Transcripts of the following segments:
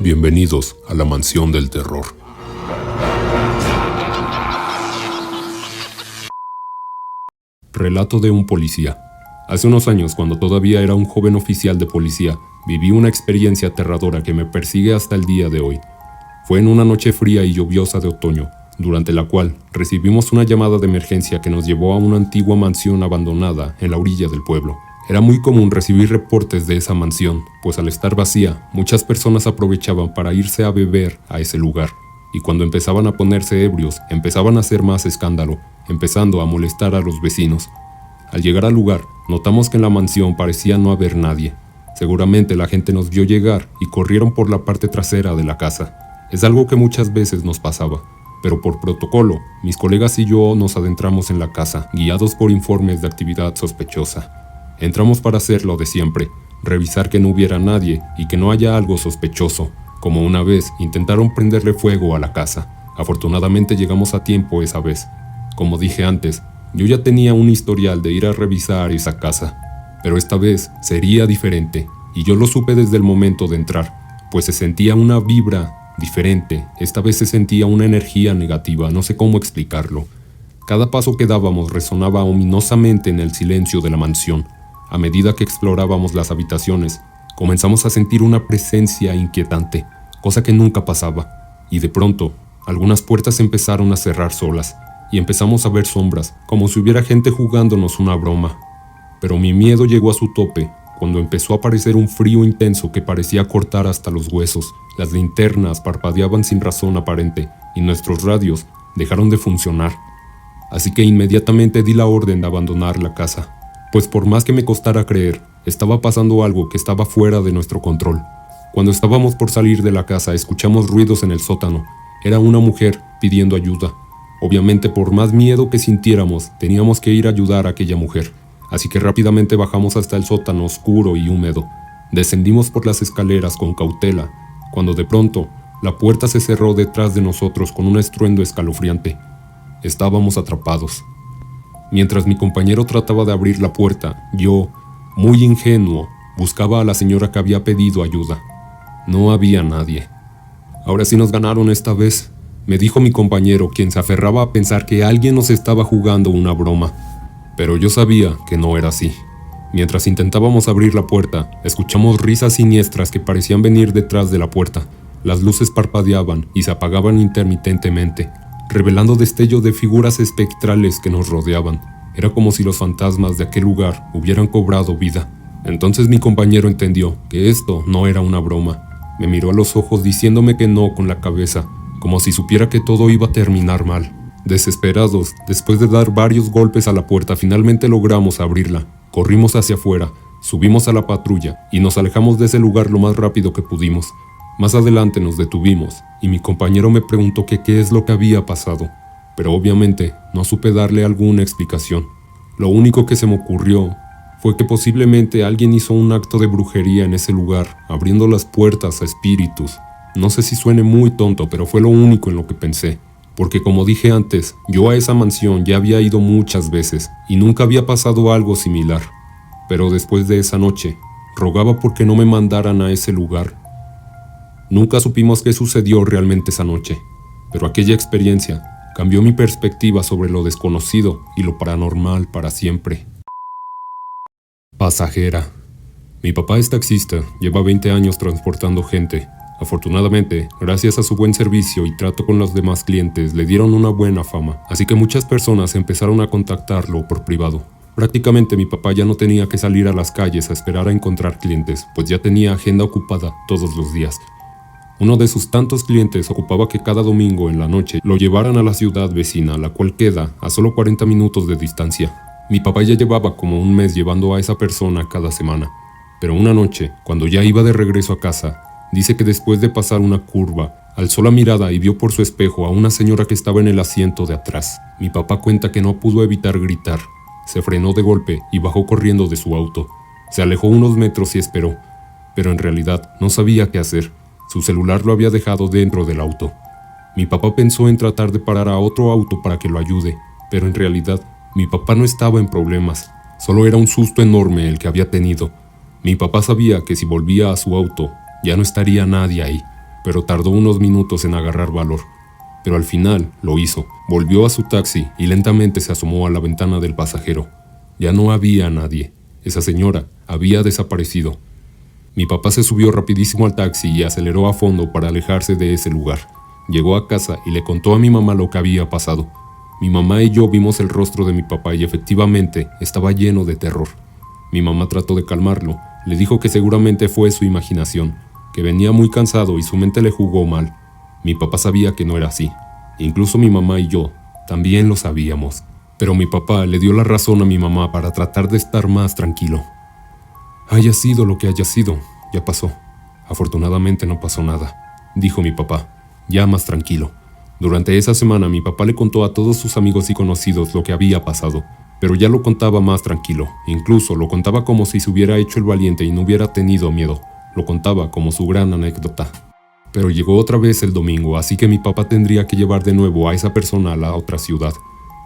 Bienvenidos a la Mansión del Terror. Relato de un policía. Hace unos años, cuando todavía era un joven oficial de policía, viví una experiencia aterradora que me persigue hasta el día de hoy. Fue en una noche fría y lluviosa de otoño, durante la cual recibimos una llamada de emergencia que nos llevó a una antigua mansión abandonada en la orilla del pueblo. Era muy común recibir reportes de esa mansión, pues al estar vacía, muchas personas aprovechaban para irse a beber a ese lugar, y cuando empezaban a ponerse ebrios, empezaban a hacer más escándalo, empezando a molestar a los vecinos. Al llegar al lugar, notamos que en la mansión parecía no haber nadie. Seguramente la gente nos vio llegar y corrieron por la parte trasera de la casa. Es algo que muchas veces nos pasaba, pero por protocolo, mis colegas y yo nos adentramos en la casa, guiados por informes de actividad sospechosa. Entramos para hacer lo de siempre, revisar que no hubiera nadie y que no haya algo sospechoso, como una vez intentaron prenderle fuego a la casa. Afortunadamente llegamos a tiempo esa vez. Como dije antes, yo ya tenía un historial de ir a revisar esa casa, pero esta vez sería diferente, y yo lo supe desde el momento de entrar, pues se sentía una vibra diferente. Esta vez se sentía una energía negativa, no sé cómo explicarlo. Cada paso que dábamos resonaba ominosamente en el silencio de la mansión. A medida que explorábamos las habitaciones, comenzamos a sentir una presencia inquietante, cosa que nunca pasaba, y de pronto, algunas puertas empezaron a cerrar solas, y empezamos a ver sombras, como si hubiera gente jugándonos una broma. Pero mi miedo llegó a su tope, cuando empezó a aparecer un frío intenso que parecía cortar hasta los huesos. Las linternas parpadeaban sin razón aparente, y nuestros radios dejaron de funcionar. Así que inmediatamente di la orden de abandonar la casa, pues por más que me costara creer, estaba pasando algo que estaba fuera de nuestro control. Cuando estábamos por salir de la casa, escuchamos ruidos en el sótano. Era una mujer pidiendo ayuda. Obviamente, por más miedo que sintiéramos, teníamos que ir a ayudar a aquella mujer. Así que rápidamente bajamos hasta el sótano oscuro y húmedo. Descendimos por las escaleras con cautela, cuando de pronto, la puerta se cerró detrás de nosotros con un estruendo escalofriante. Estábamos atrapados. Mientras mi compañero trataba de abrir la puerta, yo, muy ingenuo, buscaba a la señora que había pedido ayuda. No había nadie. Ahora sí nos ganaron esta vez, me dijo mi compañero, quien se aferraba a pensar que alguien nos estaba jugando una broma. Pero yo sabía que no era así. Mientras intentábamos abrir la puerta, escuchamos risas siniestras que parecían venir detrás de la puerta. Las luces parpadeaban y se apagaban intermitentemente, revelando destellos de figuras espectrales que nos rodeaban. Era como si los fantasmas de aquel lugar hubieran cobrado vida. Entonces mi compañero entendió que esto no era una broma. Me miró a los ojos diciéndome que no con la cabeza, como si supiera que todo iba a terminar mal. Desesperados, después de dar varios golpes a la puerta, finalmente logramos abrirla. Corrimos hacia afuera, subimos a la patrulla y nos alejamos de ese lugar lo más rápido que pudimos. Más adelante nos detuvimos y mi compañero me preguntó que qué es lo que había pasado, pero obviamente no supe darle alguna explicación. Lo único que se me ocurrió fue que posiblemente alguien hizo un acto de brujería en ese lugar, abriendo las puertas a espíritus. No sé si suene muy tonto, pero fue lo único en lo que pensé, porque como dije antes, yo a esa mansión ya había ido muchas veces y nunca había pasado algo similar. Pero después de esa noche, rogaba porque no me mandaran a ese lugar. Nunca supimos qué sucedió realmente esa noche, pero aquella experiencia cambió mi perspectiva sobre lo desconocido y lo paranormal para siempre. Pasajera. Mi papá es taxista, lleva 20 años transportando gente. Afortunadamente, gracias a su buen servicio y trato con los demás clientes, le dieron una buena fama, así que muchas personas empezaron a contactarlo por privado. Prácticamente mi papá ya no tenía que salir a las calles a esperar a encontrar clientes, pues ya tenía agenda ocupada todos los días. Uno de sus tantos clientes ocupaba que cada domingo en la noche lo llevaran a la ciudad vecina, la cual queda a solo 40 minutos de distancia. Mi papá ya llevaba como un mes llevando a esa persona cada semana, pero una noche, cuando ya iba de regreso a casa, dice que después de pasar una curva, alzó la mirada y vio por su espejo a una señora que estaba en el asiento de atrás. Mi papá cuenta que no pudo evitar gritar. Se frenó de golpe y bajó corriendo de su auto. Se alejó unos metros y esperó, pero en realidad no sabía qué hacer. Su celular lo había dejado dentro del auto. Mi papá pensó en tratar de parar a otro auto para que lo ayude, pero en realidad mi papá no estaba en problemas, solo era un susto enorme el que había tenido. Mi papá sabía que si volvía a su auto, ya no estaría nadie ahí. pero tardó unos minutos en agarrar valor. Pero al final lo hizo. Volvió a su taxi y lentamente se asomó a la ventana del pasajero. Ya no había nadie. Esa señora había desaparecido. Mi papá se subió rapidísimo al taxi y aceleró a fondo para alejarse de ese lugar. Llegó a casa y le contó a mi mamá lo que había pasado. Mi mamá y yo vimos el rostro de mi papá y efectivamente estaba lleno de terror. Mi mamá trató de calmarlo. Le dijo que seguramente fue su imaginación, que venía muy cansado y su mente le jugó mal. Mi papá sabía que no era así. Incluso mi mamá y yo también lo sabíamos. Pero mi papá le dio la razón a mi mamá para tratar de estar más tranquilo. Haya sido lo que haya sido, ya pasó. Afortunadamente no pasó nada, dijo mi papá, ya más tranquilo. Durante esa semana mi papá le contó a todos sus amigos y conocidos lo que había pasado, pero ya lo contaba más tranquilo. Incluso lo contaba como si se hubiera hecho el valiente y no hubiera tenido miedo. Lo contaba como su gran anécdota. Pero llegó otra vez el domingo, así que mi papá tendría que llevar de nuevo a esa persona a la otra ciudad,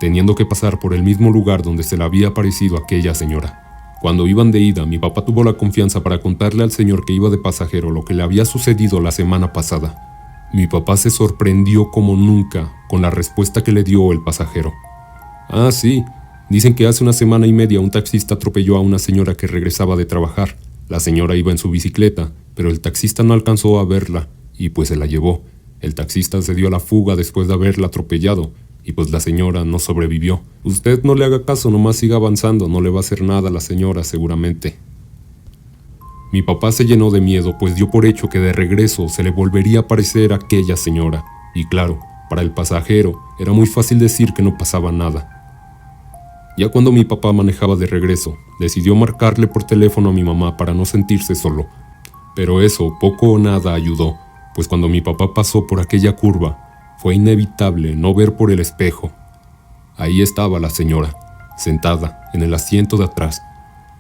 teniendo que pasar por el mismo lugar donde se le había aparecido aquella señora. Cuando iban de ida, mi papá tuvo la confianza para contarle al señor que iba de pasajero lo que le había sucedido la semana pasada. Mi papá se sorprendió como nunca con la respuesta que le dio el pasajero. Ah, sí, dicen que hace una semana y media un taxista atropelló a una señora que regresaba de trabajar. La señora iba en su bicicleta, pero el taxista no alcanzó a verla y pues se la llevó. El taxista se dio a la fuga después de haberla atropellado y pues la señora no sobrevivió. Usted no le haga caso, nomás siga avanzando, no le va a hacer nada a la señora seguramente. Mi papá se llenó de miedo, pues dio por hecho que de regreso se le volvería a aparecer aquella señora. Y claro, para el pasajero era muy fácil decir que no pasaba nada. Ya cuando mi papá manejaba de regreso, decidió marcarle por teléfono a mi mamá para no sentirse solo. Pero eso poco o nada ayudó, pues cuando mi papá pasó por aquella curva, fue inevitable no ver por el espejo. Ahí estaba la señora, sentada en el asiento de atrás.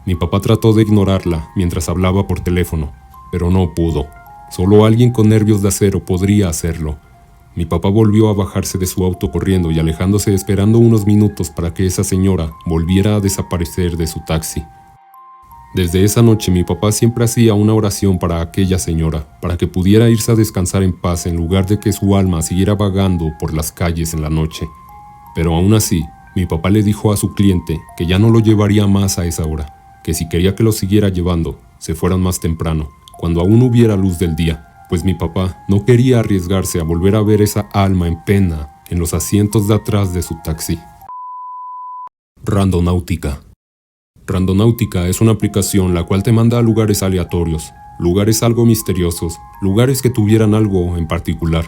Mi papá trató de ignorarla mientras hablaba por teléfono, pero no pudo. Solo alguien con nervios de acero podría hacerlo. Mi papá volvió a bajarse de su auto corriendo y alejándose esperando unos minutos para que esa señora volviera a desaparecer de su taxi. Desde esa noche mi papá siempre hacía una oración para aquella señora, para que pudiera irse a descansar en paz en lugar de que su alma siguiera vagando por las calles en la noche. Pero aún así, mi papá le dijo a su cliente que ya no lo llevaría más a esa hora, que si quería que lo siguiera llevando, se fueran más temprano, cuando aún hubiera luz del día, pues mi papá no quería arriesgarse a volver a ver esa alma en pena en los asientos de atrás de su taxi. Randonáutica. Randonáutica es una aplicación la cual te manda a lugares aleatorios, lugares algo misteriosos, lugares que tuvieran algo en particular.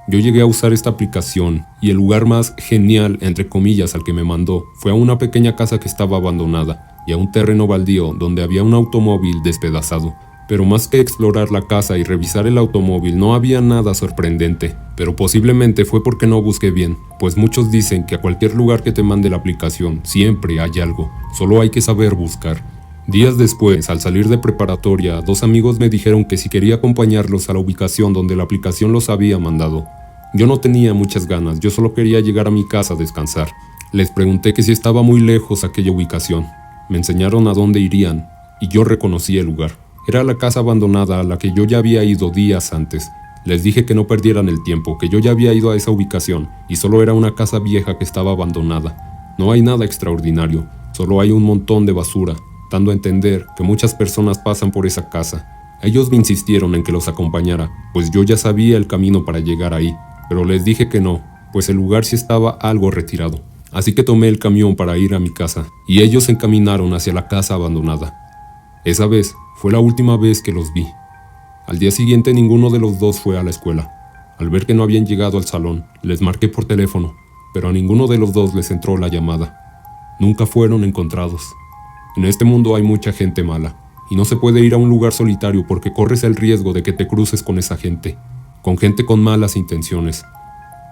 Yo llegué a usar esta aplicación y el lugar más genial, entre comillas, al que me mandó fue a una pequeña casa que estaba abandonada y a un terreno baldío donde había un automóvil despedazado. Pero más que explorar la casa y revisar el automóvil no había nada sorprendente, pero posiblemente fue porque no busqué bien, pues muchos dicen que a cualquier lugar que te mande la aplicación siempre hay algo, solo hay que saber buscar. Días después, al salir de preparatoria, dos amigos me dijeron que si quería acompañarlos a la ubicación donde la aplicación los había mandado. Yo no tenía muchas ganas, yo solo quería llegar a mi casa a descansar. Les pregunté que si estaba muy lejos aquella ubicación. Me enseñaron a dónde irían, y yo reconocí el lugar. Era la casa abandonada a la que yo ya había ido días antes. Les dije que no perdieran el tiempo, que yo ya había ido a esa ubicación, y solo era una casa vieja que estaba abandonada. No hay nada extraordinario, solo hay un montón de basura, dando a entender que muchas personas pasan por esa casa. Ellos me insistieron en que los acompañara, pues yo ya sabía el camino para llegar ahí, pero les dije que no, pues el lugar sí estaba algo retirado. Así que tomé el camión para ir a mi casa, y ellos se encaminaron hacia la casa abandonada. Esa vez fue la última vez que los vi. Al día siguiente ninguno de los dos fue a la escuela. Al ver que no habían llegado al salón, les marqué por teléfono, pero a ninguno de los dos les entró la llamada. Nunca fueron encontrados. En este mundo hay mucha gente mala, y no se puede ir a un lugar solitario porque corres el riesgo de que te cruces con esa gente, con gente con malas intenciones.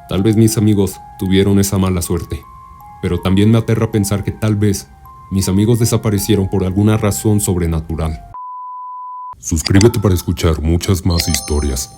Tal vez mis amigos tuvieron esa mala suerte, pero también me aterra pensar que tal vez mis amigos desaparecieron por alguna razón sobrenatural. Suscríbete para escuchar muchas más historias.